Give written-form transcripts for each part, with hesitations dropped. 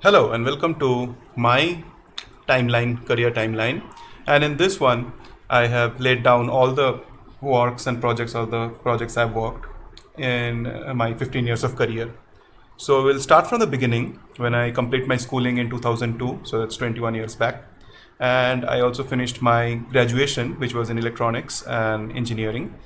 Hello and welcome to my career timeline. And in this one, I have laid down all the works and projects, all the projects I've worked in my 15 years of career. So we'll start from the beginning when I complete my schooling in 2002, so that's 21 years back. And I also finished my graduation, which was in electronics and engineering.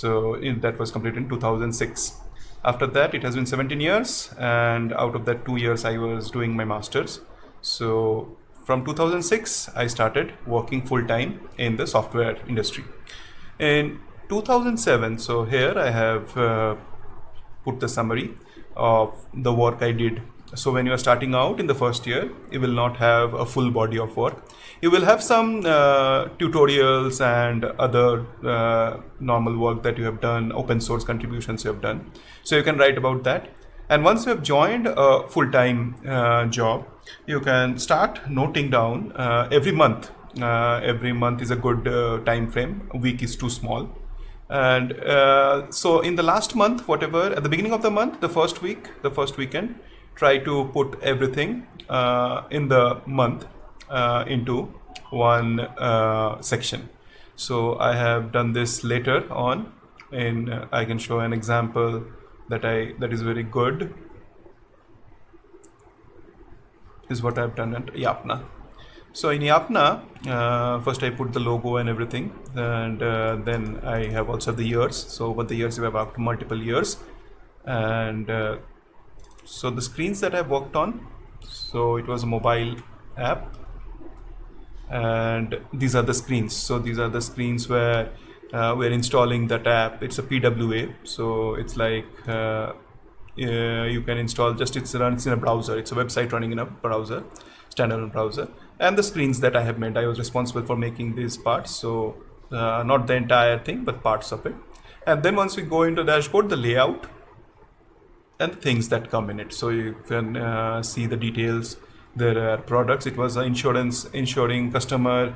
That was completed in 2006. After that, it has been 17 years, and out of that 2 years, I was doing my master's. So from 2006, I started working full time in the software industry. In 2007, so here I have put the summary of the work I did. So when you are starting out in the first year, you will not have a full body of work. You will have some tutorials and other normal work that you have done, open source contributions you have done. So you can write about that. And once you have joined a full-time job, you can start noting down every month. Every month is a good time frame. A week is too small. And so in the last month, whatever, at the beginning of the month, the first weekend, try to put everything in the month into one section. So I have done this later on, and I can show an example that is very good. Is what I've done at Yapna. So in Yapna, first I put the logo and everything, and then I have also the years. So over the years, we have up to multiple years, and so the screens that I've worked on. So it was a mobile app, and these are the screens. So these are the screens where we're installing that app. It's a PWA, so it's like you can install. It runs in a browser. It's a website running in a browser, standalone browser. And the screens that I have made, I was responsible for making these parts. So not the entire thing, but parts of it. And then once we go into the dashboard, the layout and things that come in it. So you can see the details. There are products. It was ensuring customer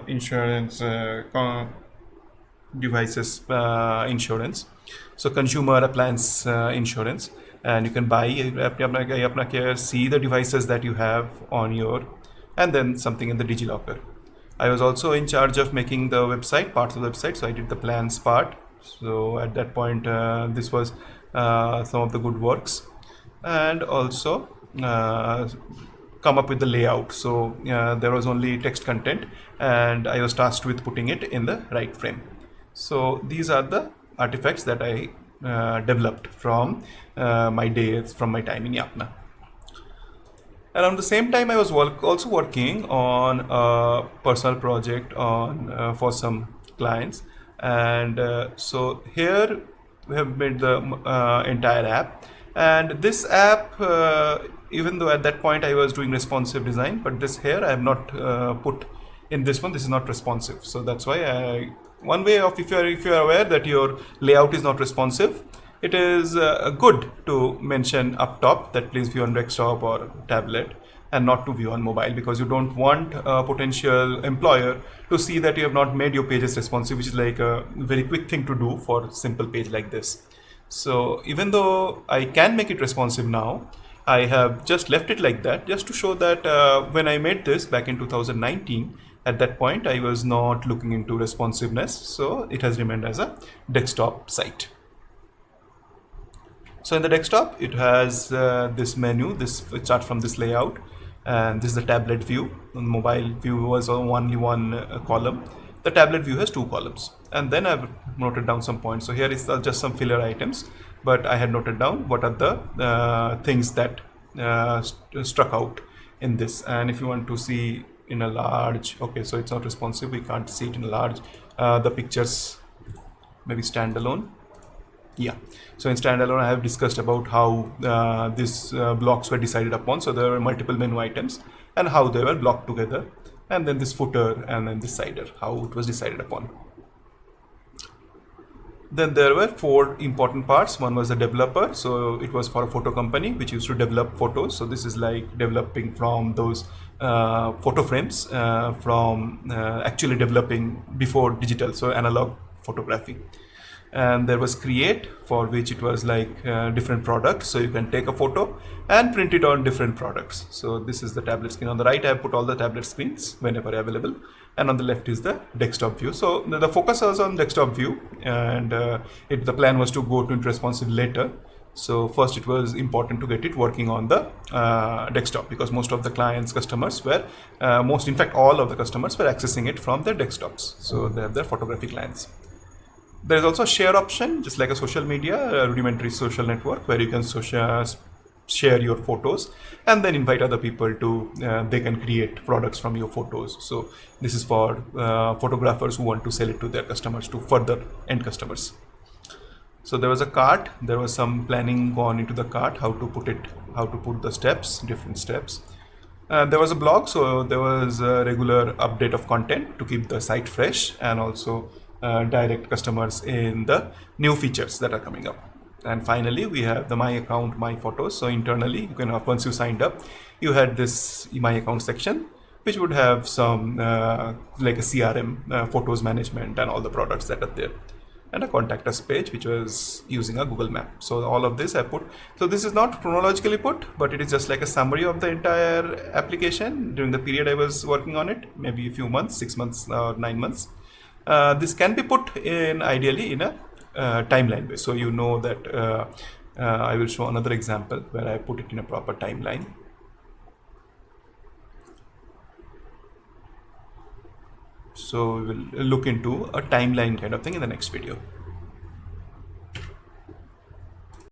insurance devices insurance. So consumer appliance insurance, and you can buy Apna Care, see the devices that you have on your, and then something in the DigiLocker. I was also in charge of making the website, parts of the website. So I did the plans part. So at that point, this was some of the good works, and also come up with the layout. So there was only text content, and I was tasked with putting it in the right frame. So these are the artifacts that I developed from my days, from my time in Yapna. Around the same time, I was also working on a personal project for some clients, and so here we have made the entire app. And this app, even though at that point I was doing responsive design, but this here I have not put in this one. This is not responsive, so that's why one way of, if you are aware that your layout is not responsive, it is good to mention up top that please view on desktop or tablet and not to view on mobile, because you don't want a potential employer to see that you have not made your pages responsive, which is like a very quick thing to do for a simple page like this. So even though I can make it responsive now, I have just left it like that just to show that when I made this back in 2019, at that point I was not looking into responsiveness, so it has remained as a desktop site. So in the desktop, it has this menu. This starts from this layout, and this is the tablet view. The mobile view was only one column. The tablet view has two columns, and then I've noted down some points. So here is just some filler items, but I had noted down what are the things that struck out in this. And if you want to see in a large, okay, so it's not responsive, we can't see it in a large. The pictures, maybe standalone. Yeah, so in standalone, I have discussed about how these blocks were decided upon. So there were multiple menu items and how they were blocked together, and then this footer and then this cider, how it was decided upon. Then there were four important parts. One was the developer. So it was for a photo company which used to develop photos. So this is like developing from those photo frames from actually developing before digital, so analog photography. And there was create, for which it was like different products. So you can take a photo and print it on different products. So this is the tablet screen. On the right, I have put all the tablet screens whenever available. And on the left is the desktop view. So the focus was on desktop view, and the plan was to go to responsive later. So first it was important to get it working on the desktop, because most of the clients, customers were, in fact, all of the customers were accessing it from their desktops. So they have their photography clients. There's also a share option, just like a social media, a rudimentary social network, where you can share your photos and then invite other people to, they can create products from your photos. So this is for photographers who want to sell it to their customers, to further end customers. So there was a cart, there was some planning gone into the cart, how to put the steps, different steps. There was a blog, so there was a regular update of content to keep the site fresh, and also direct customers in the new features that are coming up. And finally, we have the My Account, My Photos. So internally, you can, once you signed up, you had this My Account section, which would have some like a CRM, photos management, and all the products that are there, and a contact us page, which was using a Google map. So all of this I put. So this is not chronologically put, but it is just like a summary of the entire application during the period I was working on it, maybe a few months, 6 months or 9 months. This can be put in, ideally, in a timeline way. So you know that I will show another example where I put it in a proper timeline. So we will look into a timeline kind of thing in the next video.